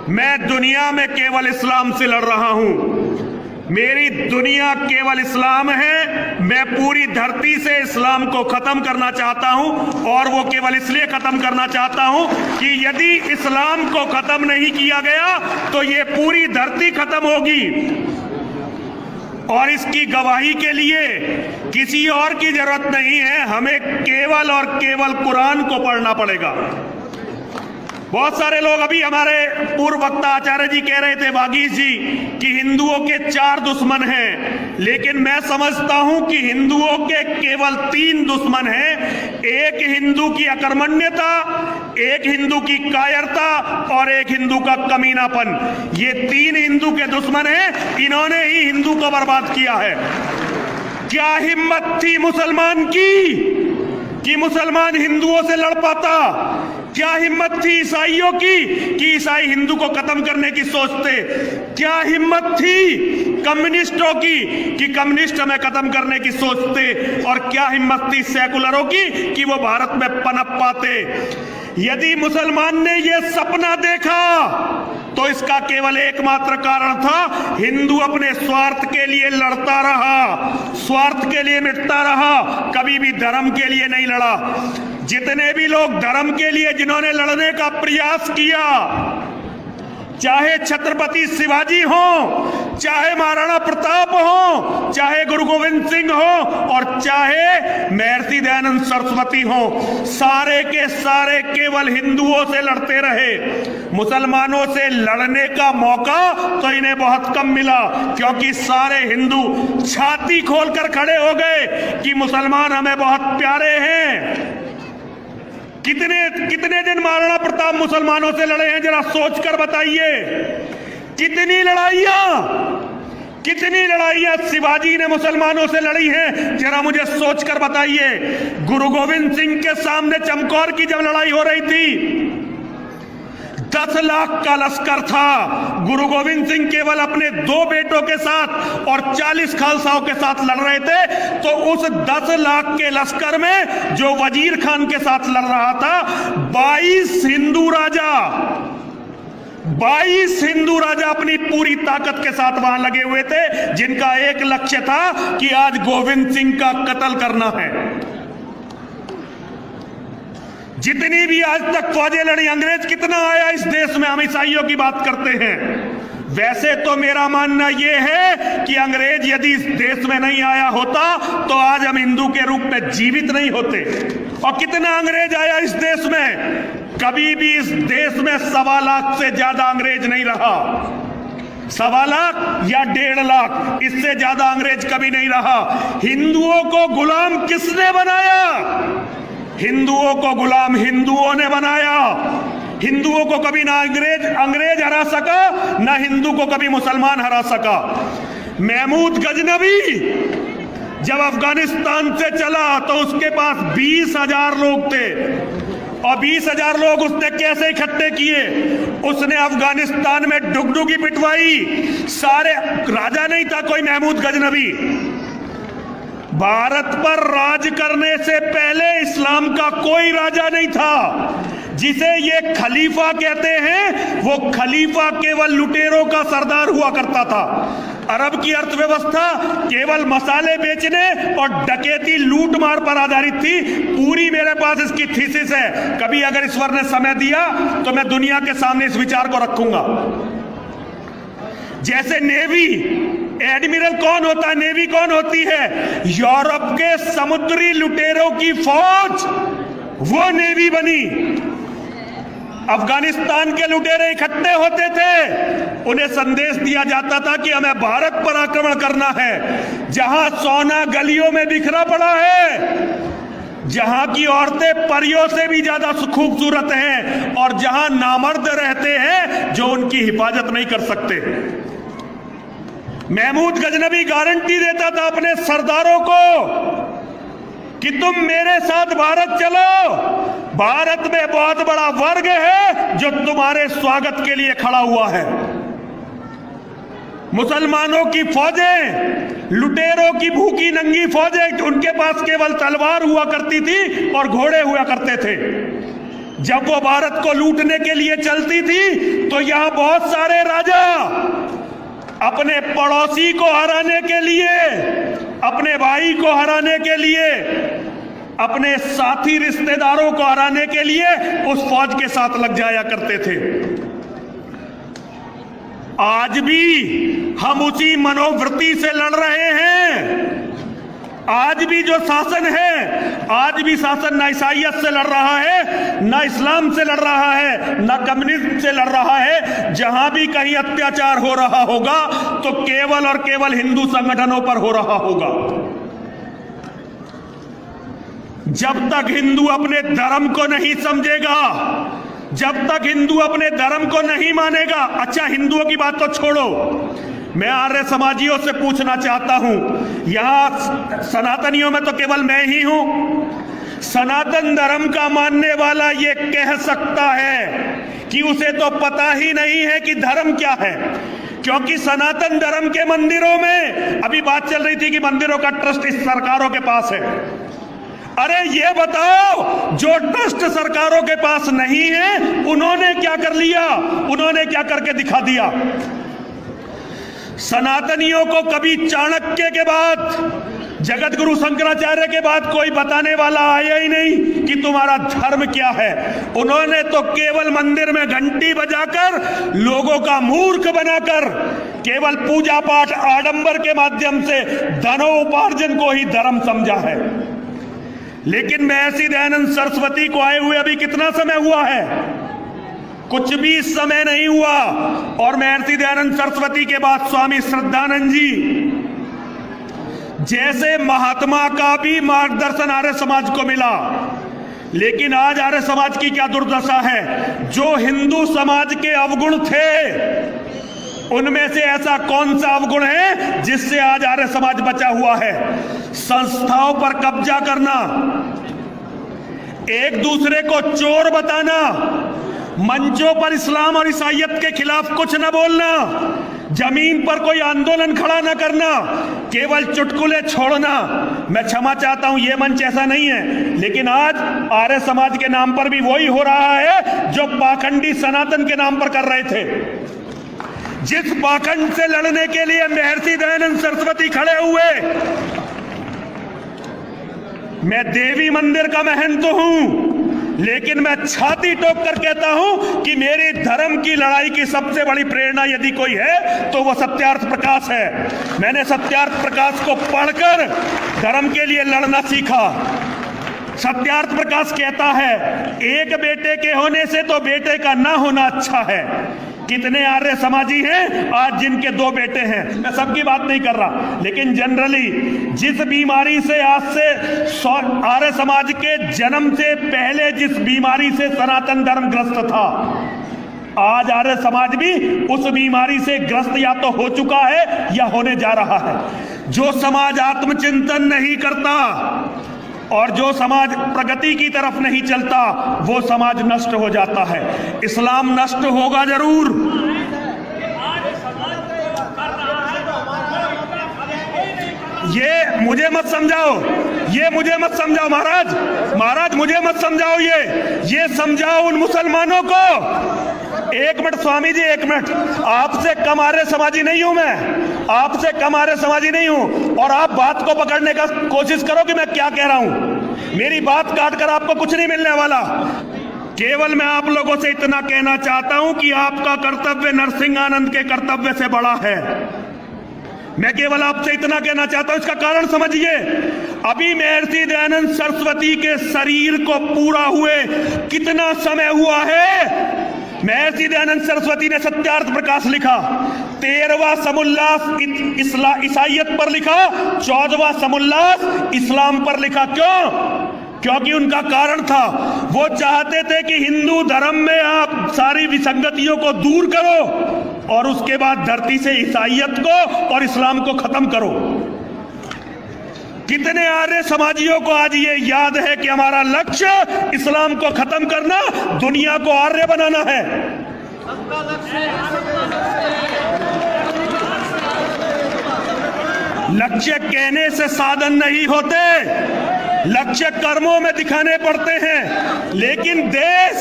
मैं दुनिया में केवल इस्लाम से लड़ रहा हूं। मेरी दुनिया केवल इस्लाम है। मैं पूरी धरती से इस्लाम को खत्म करना चाहता हूं, और वो केवल इसलिए खत्म करना चाहता हूं कि यदि इस्लाम को खत्म नहीं किया गया तो ये पूरी धरती खत्म होगी। और इसकी गवाही के लिए किसी और की जरूरत नहीं है, हमें केवल और केवल कुरान को पढ़ना पड़ेगा। बहुत सारे लोग, अभी हमारे पूर्व वक्ता आचार्य जी कह रहे थे, वागीश जी, कि हिंदुओं के 4 दुश्मन हैं, लेकिन मैं समझता हूं कि हिंदुओं के केवल 3 दुश्मन हैं। एक हिंदू की अकर्मण्यता, एक हिंदू की कायरता और एक हिंदू का कमीनापन। ये 3 हिंदू के दुश्मन हैं। इन्होंने ही हिंदू को बर्बाद किया है। क्या हिम्मत थी मुसलमान की कि मुसलमान हिंदुओं से लड़ पाता? क्या हिम्मत थी ईसाइयों की कि ईसाई हिंदू को खत्म करने की सोचते? क्या हिम्मत थी कम्युनिस्टों की कि कम्युनिस्ट हमें खत्म करने की सोचते? और क्या हिम्मत थी सेकुलरों की कि वो भारत में पनप पाते? यदि मुसलमान ने यह सपना देखा तो इसका केवल एकमात्र कारण था, हिंदू अपने स्वार्थ के लिए लड़ता रहा, स्वार्थ के लिए मिटता रहा, कभी भी धर्म के लिए नहीं लड़ा। जितने भी लोग धर्म के लिए जिन्होंने लड़ने का प्रयास किया, चाहे छत्रपति शिवाजी हो, चाहे महाराणा प्रताप हो, चाहे गुरु गोविंद सिंह हो, और चाहे महर्षि दयानंद सरस्वती हो, सारे के सारे केवल हिंदुओं से लड़ते रहे। मुसलमानों से लड़ने का मौका तो इन्हें बहुत कम मिला, क्योंकि सारे हिंदू छाती खोलकर खड़े हो गए कि मुसलमान हमें बहुत प्यारे हैं। कितने दिन महाराणा प्रताप मुसलमानों से लड़े हैं, जरा सोचकर बताइए। कितनी लड़ाइयां शिवाजी ने मुसलमानों से लड़ी हैं, जरा मुझे सोचकर बताइए। गुरु गोविंद सिंह के सामने चमकौर की जब लड़ाई हो रही थी, 10 लाख का लश्कर था। गुरु गोविंद सिंह केवल अपने 2 बेटों के साथ और 40 खालसाओं के साथ लड़ रहे थे, तो उस 10 लाख के लश्कर में जो वजीर खान के साथ लड़ रहा था, 22 हिंदू राजा अपनी पूरी ताकत के साथ वहां लगे हुए थे, जिनका एक लक्ष्य था कि आज गोविंद सिंह का कत्ल करना है। जितनी भी आज तक फौजें लड़ी, अंग्रेज कितना आया इस देश में, हम ईसाइयों की बात करते हैं। वैसे तो मेरा मानना यह है कि अंग्रेज यदि इस देश में नहीं आया होता तो आज हम हिंदू के रूप में जीवित नहीं होते। और कितना अंग्रेज आया इस देश में? कभी भी इस देश में 1.25 लाख से ज्यादा अंग्रेज नहीं रहा। 1.25 लाख या 1.5 लाख, इससे ज्यादा अंग्रेज कभी नहीं रहा। हिंदुओं को गुलाम किसने बनाया? हिंदुओं को गुलाम हिंदुओं ने बनाया। हिंदुओं को कभी ना अंग्रेज हरा सका, ना हिंदू को कभी मुसलमान हरा सका। महमूद गजनवी जब अफगानिस्तान से चला तो उसके पास 20,000 लोग थे, और 20,000 लोग उसने कैसे इकट्ठे किए? उसने अफगानिस्तान में डुगडुगी पिटवाई। सारे राजा नहीं था कोई महमूद गजनवी। भारत पर राज करने से पहले इस्लाम का कोई राजा नहीं था। जिसे ये खलीफा कहते हैं, वो खलीफा केवल लुटेरों का सरदार हुआ करता था। अरब की अर्थव्यवस्था केवल मसाले बेचने और डकैती लूटमार पर आधारित थी। पूरी मेरे पास इसकी थीसिस है, कभी अगर ईश्वर ने समय दिया तो मैं दुनिया के सामने इस विचार को रखूंगा। जैसे नेवी, एडमिरल कौन होता है, नेवी कौन होती है? यूरोप के समुद्री लुटेरों की फौज, वो नेवी बनी। अफगानिस्तान के लुटेरे इकट्ठे होते थे, उन्हें संदेश दिया जाता था कि हमें भारत पर आक्रमण करना है। जहां सोना गलियों में बिखरा पड़ा है, जहां की औरतें परियों से भी ज्यादा खूबसूरत हैं, और जहां नामर्द रहते हैं जो उनकी हिफाजत नहीं कर सकते। महमूद गजनवी गारंटी देता था अपने सरदारों को कि तुम मेरे साथ भारत चलो, भारत में बहुत बड़ा वर्ग है जो तुम्हारे स्वागत के लिए खड़ा हुआ है। मुसलमानों की फौजें, लुटेरों की भूखी नंगी फौजें, उनके पास केवल तलवार हुआ करती थी और घोड़े हुआ करते थे। जब वो भारत को लूटने के लिए चलती थी तो यहां बहुत सारे राजा अपने पड़ोसी को हराने के लिए, अपने भाई को हराने के लिए, अपने साथी रिश्तेदारों को हराने के लिए उस फौज के साथ लग जाया करते थे। आज भी हम उसी मनोवृत्ति से लड़ रहे हैं। आज भी जो शासन है, आज भी शासन ना ईसाइयत से लड़ रहा है, ना इस्लाम से लड़ रहा है, ना कम्युनिज्म से लड़ रहा है। जहां भी कहीं अत्याचार हो रहा होगा तो केवल और केवल हिंदू संगठनों पर हो रहा होगा। जब तक हिंदू अपने धर्म को नहीं समझेगा, जब तक हिंदू अपने धर्म को नहीं मानेगा। अच्छा, हिंदुओं की बात तो छोड़ो, मैं आर्य समाजियों से पूछना चाहता हूं, यहां सनातनियों में तो केवल मैं ही हूं। सनातन धर्म का मानने वाला ये कह सकता है कि उसे तो पता ही नहीं है कि धर्म क्या है, क्योंकि सनातन धर्म के मंदिरों में अभी बात चल रही थी कि मंदिरों का ट्रस्ट इस सरकारों के पास है। अरे ये बताओ, जो ट्रस्ट सरकारों के पास नहीं है उन्होंने क्या कर लिया, उन्होंने क्या करके दिखा दिया। सनातनियों को कभी चाणक्य के बाद, जगत गुरु शंकराचार्य के बाद कोई बताने वाला आया ही नहीं कि तुम्हारा धर्म क्या है। उन्होंने तो केवल मंदिर में घंटी बजाकर लोगों का मूर्ख बनाकर केवल पूजा पाठ आडंबर के माध्यम से धनोपार्जन को ही धर्म समझा है। लेकिन महर्षि दयानंद सरस्वती को आए हुए अभी कितना समय हुआ है? कुछ भी समय नहीं हुआ। और महर्षि दयानंद सरस्वती के बाद स्वामी श्रद्धानंद जी जैसे महात्मा का भी मार्गदर्शन आर्य समाज को मिला। लेकिन आज आर्य समाज की क्या दुर्दशा है, जो हिंदू समाज के अवगुण थे उनमें से ऐसा कौन सा अवगुण है जिससे आज आर्य समाज बचा हुआ है? संस्थाओं पर कब्जा करना, एक दूसरे को चोर बताना, मंचों पर इस्लाम और ईसाइयत के खिलाफ कुछ न बोलना, जमीन पर कोई आंदोलन खड़ा न करना, केवल चुटकुले छोड़ना। मैं क्षमा चाहता हूं, यह मंच ऐसा नहीं है, लेकिन आज आर्य समाज के नाम पर भी वही हो रहा है जो पाखंडी सनातन के नाम पर कर रहे थे। जिस पाखंड से लड़ने के लिए महर्षि दयानंद सरस्वती खड़े हुए, मैं देवी मंदिर का महंत हूं, लेकिन मैं छाती ठोक कर कहता हूं कि मेरी धर्म की लड़ाई की सबसे बड़ी प्रेरणा यदि कोई है तो वह सत्यार्थ प्रकाश है। मैंने सत्यार्थ प्रकाश को पढ़कर धर्म के लिए लड़ना सीखा। सत्यार्थ प्रकाश कहता है, एक बेटे के होने से तो बेटे का ना होना अच्छा है। कितने आर्य समाजी हैं आज जिनके 2 बेटे हैं? मैं सबकी बात नहीं कर रहा, लेकिन जनरली जिस बीमारी से आज से आर्य समाज के जन्म से पहले जिस बीमारी से सनातन धर्म ग्रस्त था, आज आर्य समाज भी उस बीमारी से ग्रस्त या तो हो चुका है या होने जा रहा है। जो समाज आत्मचिंतन नहीं करता और जो समाज प्रगति की तरफ नहीं चलता, वो समाज नष्ट हो जाता है। इस्लाम नष्ट होगा जरूर। ये मुझे मत समझाओ, ये मुझे मत समझाओ महाराज मुझे मत समझाओ। ये समझाओ उन मुसलमानों को। एक मिनट स्वामी जी, एक मिनट। आपसे कम आर्य समाजी नहीं हूं मैं, आपसे कम आर्य समाजी नहीं हूं, और आप बात को पकड़ने का कोशिश करो कि मैं क्या कह रहा हूं। मेरी बात काटकर आपको कुछ नहीं मिलने वाला। केवल मैं आप लोगों से इतना कहना चाहता हूं कि आपका कर्तव्य नरसिंहानंद के कर्तव्य से बड़ा है। मैं केवल आपसे इतना कहना चाहता हूं, इसका कारण समझिए। अभी महर्षि दयानंद सरस्वती के शरीर को पूरा हुए कितना समय हुआ है? महर्षि दयानंद सरस्वती ने सत्यार्थ प्रकाश लिखा, 13वां समुल्लास ईसाइयत पर लिखा, 14वां समुल्लास इस्लाम पर लिखा। क्यों? क्योंकि उनका कारण था, वो चाहते थे कि हिंदू धर्म में आप सारी विसंगतियों को दूर करो और उसके बाद धरती से ईसाइयत को और इस्लाम को खत्म करो। कितने आर्य समाजियों को आज ये याद है कि हमारा लक्ष्य इस्लाम को खत्म करना, दुनिया को आर्य बनाना है। लक्ष्य कहने से साधन नहीं होते, लक्ष्य कर्मों में दिखाने पड़ते हैं। लेकिन देश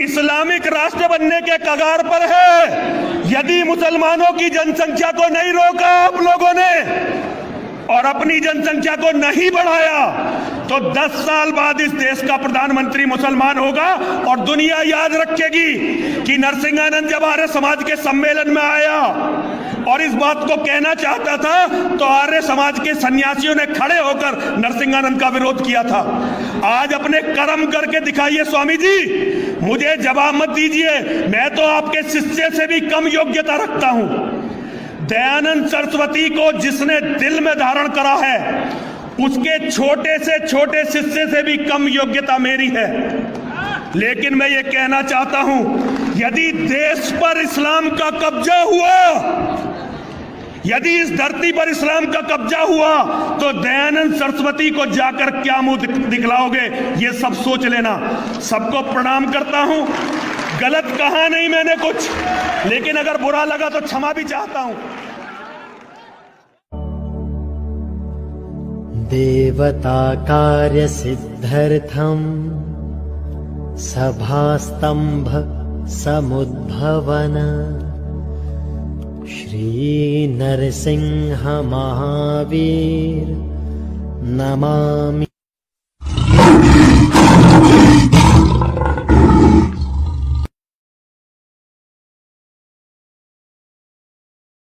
इस्लामिक राष्ट्र बनने के कगार पर है। यदि मुसलमानों की जनसंख्या को नहीं रोका आप लोगों ने और अपनी जनसंख्या को नहीं बढ़ाया तो 10 साल बाद इस देश का प्रधानमंत्री मुसलमान होगा और दुनिया याद रखेगी कि नरसिंहानंद जब आर्य समाज के सम्मेलन में आया और इस बात को कहना चाहता था तो आर्य समाज के सन्यासियों ने खड़े होकर नरसिंहानंद का विरोध किया था। आज अपने कर्म करके दिखाइए स्वामी जी, मुझे जवाब मत दीजिए, मैं तो आपके शिष्य से भी कम योग्यता रखता हूं। दयानंद सरस्वती को जिसने दिल में धारण करा है उसके छोटे से छोटे शिष्य से भी कम योग्यता मेरी है। लेकिन मैं ये कहना चाहता हूं, यदि देश पर इस्लाम का कब्जा हुआ, यदि इस धरती पर इस्लाम का कब्जा हुआ तो दयानंद सरस्वती को जाकर क्या मुंह दिखलाओगे, ये सब सोच लेना। सबको प्रणाम करता हूं, गलत कहा नहीं मैंने कुछ, लेकिन अगर बुरा लगा तो क्षमा भी चाहता हूं। देवता कार्य सिद्धर्थम सभास्तंभ समुद्भवन श्री नरसिंह महावीर नमामि।